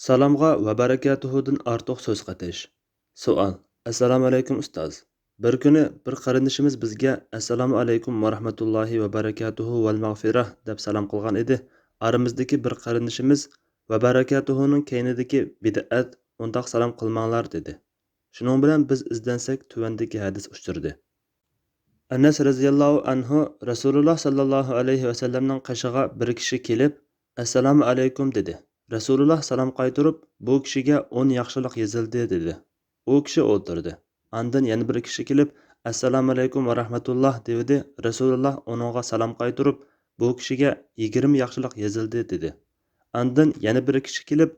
Salomga va barakatuhudan ortiq so'z qatish. Savol. Assalomu alaykum ustoz. Bir kuni bir qarindishimiz bizga assalomu alaykum va rahmatullohi va barakatuhu val mag'firah deb salom qilgan edi. Aramizdagi bir qarindishimiz va barakatuhuning keynidagi bid'at undaq salom qilmanglar dedi. Shuning bilan biz izdansak tuvandagi hadis uchtirdi. Anas radhiyallohu anhu Rasululloh sallallohu alayhi va sallamning qashig'iga bir kishi kelib, assalomu alaykum dedi. Rasululloh salom qaytarib, bu kishiga 10 yaxshilik yozildi dedi. U kishi o'tirdi. Andan yana bir kishi kelib, assalomu alaykum va rahmatulloh dedi. Rasululloh uningga salom qaytarib, bu kishiga 20 yaxshilik yozildi dedi. Andan yana bir kishi kelib,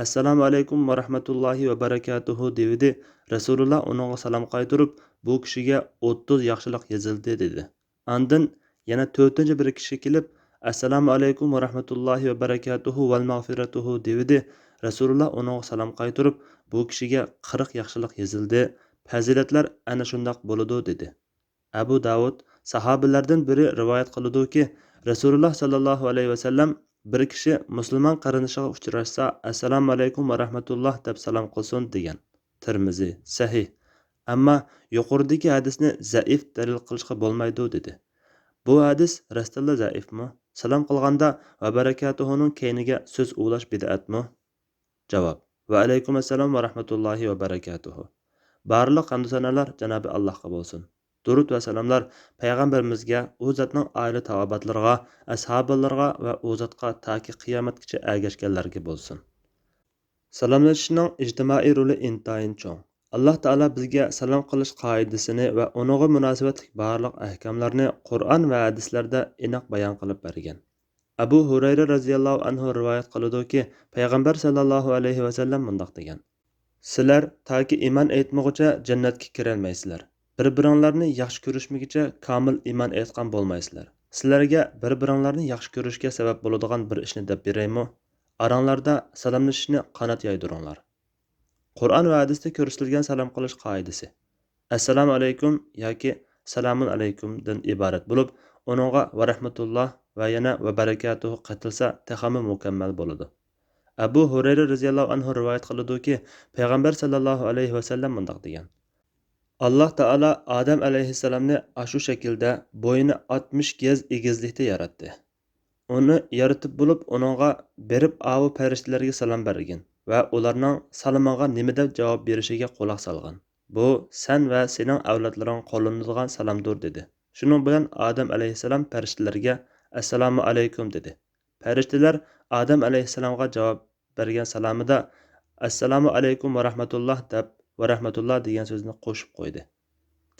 assalomu alaykum va rahmatullohi va barakatuhu dedi. Rasululloh uningga salom qaytarib, bu kishiga 30 yaxshilik yozildi dedi. Andan yana 4-chi bir kishi kelib, assalomu alaykum va rahmatullohi va barakatuhu val mag'firatuhu dedi. Rasululloh uningga salom qaytarib, bu kishiga 40 yaxshilik yozildi. Fazilatlar ana shundoq bo'ladi dedi. Abu Davud sahobalardan biri rivoyat qiladi-ki, Rasululloh sallallohu alayhi va sallam bir kishi musulmon qarindishiga uchrashsa, assalomu alaykum va rahmatulloh deb salom qilsin degan. Tirmizi sahih. Ammo yuqoridagi hadisni zaif dalil qilishga bo'lmaydi dedi. Bu hadis rastilla zaifmi? Salom qilganda va barakatuhuning keyniga so'z ulash bid'atmi? Javob. Va alaykum assalom va rahmatullohi va barakatuhu. Barliq hamd sanolar Janobi Allohga bo'lsin. Durud va salomlar payg'ambarimizga, u zotning oila taobatlariga, ashablariga va u zotga toki qiyomatgacha ergashganlarga bo'lsin. Salomlashishning ijtimoiy roli intayin cho'ng. Alloh taolo bizga salom qilish qoidasini va uningga munosabatli barliq ahkomlarni Qur'on va hadislarda aniq bayon qilib bergan. Abu Hurayra radhiyallohu anhu rivoyat qiladi-ki, payg'ambar sallallohu alayhi va sallam mundaq degan: Sizlar toki iymon aytmoqcha jannatga kira olmaysizlar. Bir-biringlarni yaxshi ko'rishmaguncha komil iymon aytgan bo'lmaysizlar. Sizlarga bir-biringlarni yaxshi ko'rishga sabab bo'ladigan bir ishni deb beraymi? Aranglarda salomlashishni qanot yaydiringlar. Qur'on va hadisda ko'rsatilgan salom qilish qoidasi assalomu alaykum yoki salamun alaykumdan iborat bo'lib, uningga va rahmatulloh va yana va barakatuhu qatilsa taxami mukammal bo'ladi. Abu Hurayra radhiyallohu anhu rivoyat qiladi-ki, payg'ambar sallallohu alayhi va sallam mundaq degan: Alloh taolo Odam alayhissalomni ashu shaklda bo'yini 60 gaz egizlikda yaratdi. Uni yaratib bo'lib, uningga berib avu farishtalarga salom bergan va ularning salomiga nima deb javob berishiga quloq solgan. Bu sen va sening avlodlaring qo'llanadigan salomdir dedi. Shuning bilan Odam alayhissalom farishtalarga assalomu alaykum dedi. Farishtalar Odam alayhissalomga javob bergan salomida assalomu alaykum va rahmatulloh deb va rahmatulloh degan so'zni qo'shib qo'ydi.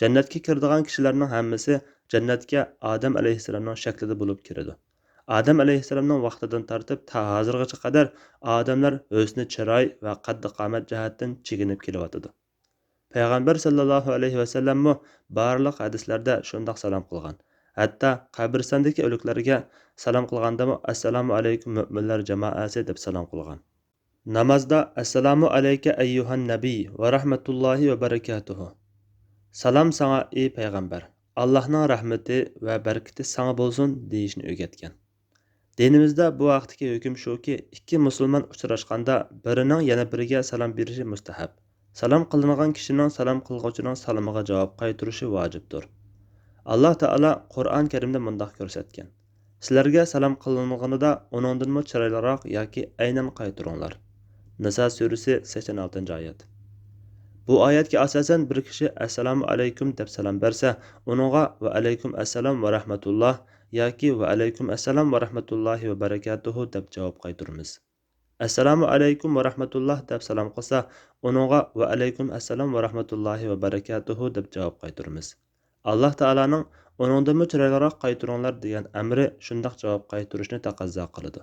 Jannatga kiradigan kishilarning hammasi jannatga Odam alayhissalomning shaklida bo'lib kiradi. Odam alayhissalomning vaqtidan tortib ta hozirgacha qadar odamlar husni chiroy va qaddi qomat jihatdan chekinib kelyotdi. Payg'ambar sallallohu alayhi va sallam barliq hadislarda shundoq salom qilgan. Hatto qabristondagi o'liklarga salom qilganda assalomu alaykum mu'minlar jamoasi deb salom qilgan. Namozda assalomu alayka ayyuhan nabiy va rahmatullohi va barakatuhu. Salom sana ey payg'ambar. Allohning rahmati va barakati sana bo'lsin deyishni o'rgatgan. Dinimizda bu vaqtdagi hukm shuki, ikki musulmon uchrashganda birining yana biriga salom berishi mustahab. Salom qilingan kishining salom qilguvchining salomiga javob qaytarishi vojibdir. Alloh taolo Qur'on Karimda mundaq ko'rsatgan: Sizlarga salom qilinganida uningdan chiroyliroq yoki aynan qaytaringlar. Nisa surasi 86-oyat. Bu oyatga asosan bir kishi assalomu alaykum deb salom bersa, uningga va alaykum assalom va rahmatulloh yoki va alaykum assalom va rahmatullohi va barakatuhu deb javob qaytaramiz. Assalomu alaykum va rahmatulloh deb salom qilsa, uningga va alaykum assalom va rahmatullohi va barakatuhu deb javob qaytaramiz. Alloh taolaning uningdan chiroyliroq qaytaringlar degan amri shundoq javob qaytarishni taqozo qiladi.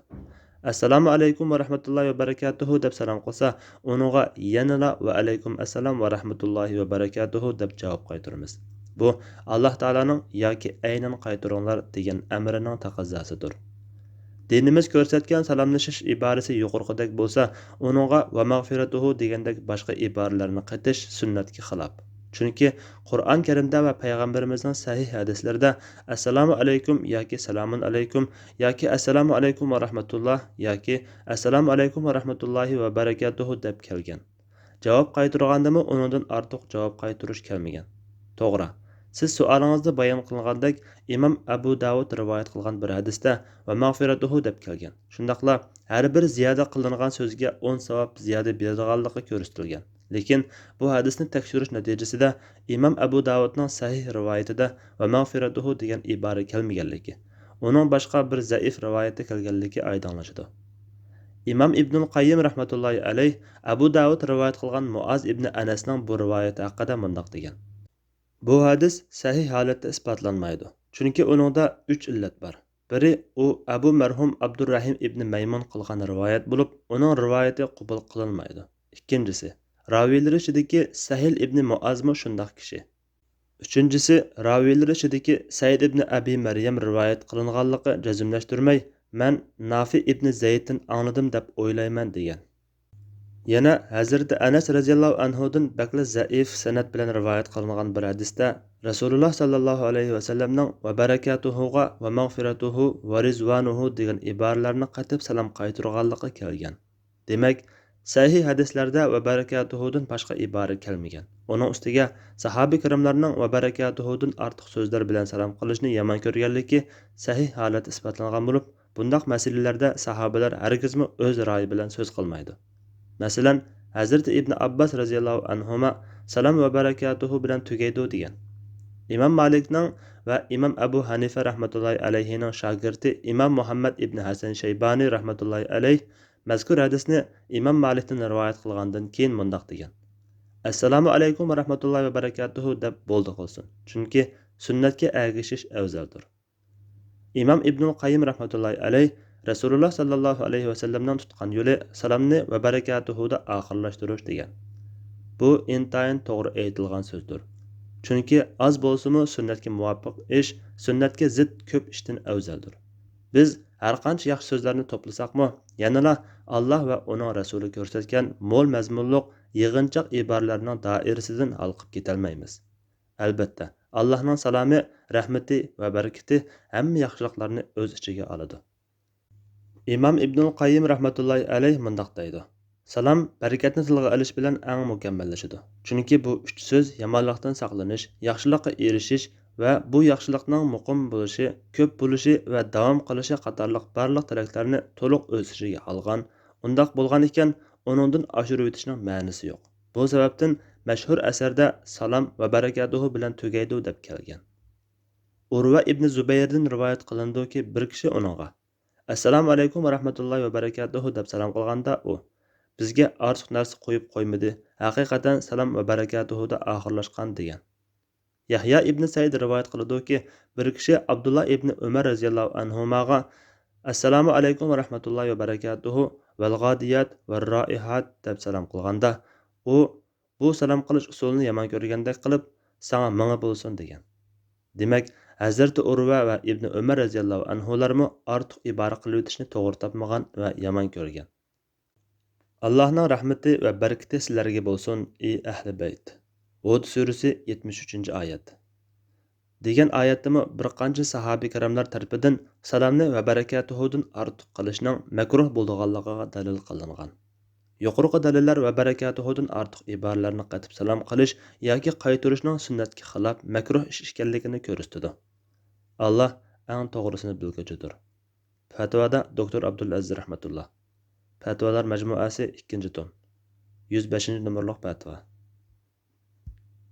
Assalomu alaykum va rahmatullohi va barakatuhu deb salom qilsa, uningga yanada va alaykum assalom va rahmatullohi va barakatuhu deb javob qaytaramiz. Bu Alloh taolaning yoki aynan qaytaringlar degan amrining taqozosidir. Dinimiz ko'rsatgan salomlashish iborasi yuqorqidek bo'lsa, uningga va mag'firatuhu degandek boshqa iboralarni qatish sunnatga xilof. Chunki Qur'on Karimda va payg'ambarimizning sahih hadislarida assalomu alaykum yoki salamun alaykum yoki assalomu alaykum va rahmatulloh yoki assalomu alaykum va rahmatullohi va barakatuhu deb kelgan. Javob qaytargandami uningdan ortiq javob qaytarish kelmagan. To'g'ri. Siz savolingizda bayon qilgandek Imom Abu Davud rivoyat qilgan bir hadisda va mag'firatuhu deb kelgan. Shundaqla har bir ziyoda qilingan so'zga 10 savob ziyoda beradiganligi ko'rsatilgan. Lekin bu hadisni tekshirish natijasida Imom Abu Davudning sahih rivoyatida va mag'firatuhu degan ibora kelmaganligi, uning boshqa bir zaif rivoyati kelganligi oydinlashadi. İmam İbnül Qayyim rahmatullohi alayh Abu Davud rivoyat qilgan Muaz ibn Anasning bu rivoyati haqida mundaq degan. Bu hadis sahih holatda isbotlanmaydi. Chunki uningda 3 illat bor. Biri u Abu marhum Abdurrahim ibn Maymun qilgan rivoyat bo'lib, uning rivoyati qabul qilinmaydi. Ikkinchisi, raviylar ichidagi Sahil ibn Muazmu shundaq kishi. Uchinchisi, raviylar ichidagi Said ibn Abi Maryam rivoyat qilinganligi jazmlashtirmay, "Men Nafi ibn Zayddan angladim" deb o'ylayman degan. Yana Hazrati Anas radhiyallohu anhudan bakla zaif sanad bilan rivoyat qilingan bir hadisda Rasululloh sallallohu alayhi va sallamning va barakatuhuga va mag'firatuhu va rizvanuhu degan iboralarni qatib salom qaytarganligi kelgan. Demak, sahih hadislarda va barakatuhudan boshqa ibora kelmagan. Uning ustiga sahoba kiramlarning va barakatuhudan ortiq so'zlar bilan salom qilishni yomon ko'rganligi sahih holat isbotlangan bo'lib, bundaq masalalarda sahobalar hargizmi o'z ra'yi bilan so'z qilmaydi. Masalan, Hazrati Ibn Abbas radhiyallohu anhuma salom va barakatuhu bilan tugaydi degan. Imom Malikning va Imom Abu Hanifa rahmatullohi alayhining shogirdi Imom Muhammad ibn Hasan Shaybani rahmatullohi alayh mazkur hadisni Imom Malikdan rivoyat qilgandan keyin mundaq degan. Assalomu alaykum va rahmatullohi va barakatuhu deb bo'ldi qilsin. Chunki sunnatga ergashish afzaldir. Imom Ibnul Qayyim rahmatullohi alayh Rasululloh sallallohu alayhi va sallamdan tutgan yo'li salomni va barakatuhuda oxirlashtirish degan. Bu intayin to'g'ri aytilgan so'zdir. Chunki oz bo'lsa-mu sunnatga muvofiq ish sunnatga zid ko'p ishdan afzaldir. Biz har qancha yaxshi so'zlarni to'plasaqmi, yanada Alloh va uning rasuli ko'rsatgan mo'l mazmunliq yig'inchoq iboralarning doirasidan halqib ketolmaymiz. Albatta, Allohning salomi, rahmati va barakati hamma yaxshiliklarni o'z ichiga oladi. Imom Ibnul Qayyim rahmatullohi alayh mundaq deydi. Salom barakatni tilga olish bilan eng mukammallashadi. Chunki bu 3 so'z yomonlikdan saqlanish, yaxshilikqa erishish va bu yaxshilikning muqim bo'lishi, ko'p bo'lishi va davom qilishi qatorliq barliq tilaklarni to'liq o'z ichiga olgan. Undaq bo'lgan ekan, uningdan oshirib o'tishning ma'nosi yo'q. Bu sababdan mashhur asarda salom va barakatuhu bilan tugaydi deb kelgan. Urva ibn Zubayrdan rivoyat qilindiki, bir kishi uningga assalomu alaykum va rahmatullohi va barakatuhu deb salom qilganda u bizga ortiq narsa qo'yib qo'ymadi. Haqiqatan salom va barakatuhuda oxirlashgan degan. Yahya ibn Said rivoyat qiladi-ki, bir kishi Abdullah ibn Umar radhiyallohu anhumaga assalomu alaykum va rahmatullohi va barakatuhu val g'adiyat va roihat deb salom qilganda u bu salom qilish usulini yomon ko'rgandek qilib "Sana ming'i bo'lsin" degan. Demak, Hazrati Urva va Ibn Umar radhiyallohu anhularmi ortiq ibora qilib o'tishni to'g'ri topmagan va yomon ko'rgan. Allohning rahmati va barakati sizlarga bo'lsin, ey ahli bayt. Hud surasi 73-oyat. Degan oyatdami bir qancha sahoba kiramlar tarafidan salomni va barakatuhudan ortiq qilishning makruh bo'lganligiga dalil qilingan. Yuqorqi dalillar va barakatuhudan ortiq iboralarni qatib salom qilish yoki qaytarishning sunnatga xilof makruh ish ekanligini ko'rsatadi. Allah eng to'g'risini bilguchidir. Fatvoda Dr. Abdulaziz rahmatulloh. Fatvolar majmuasi 2-tom. 105-numurliq fatvo.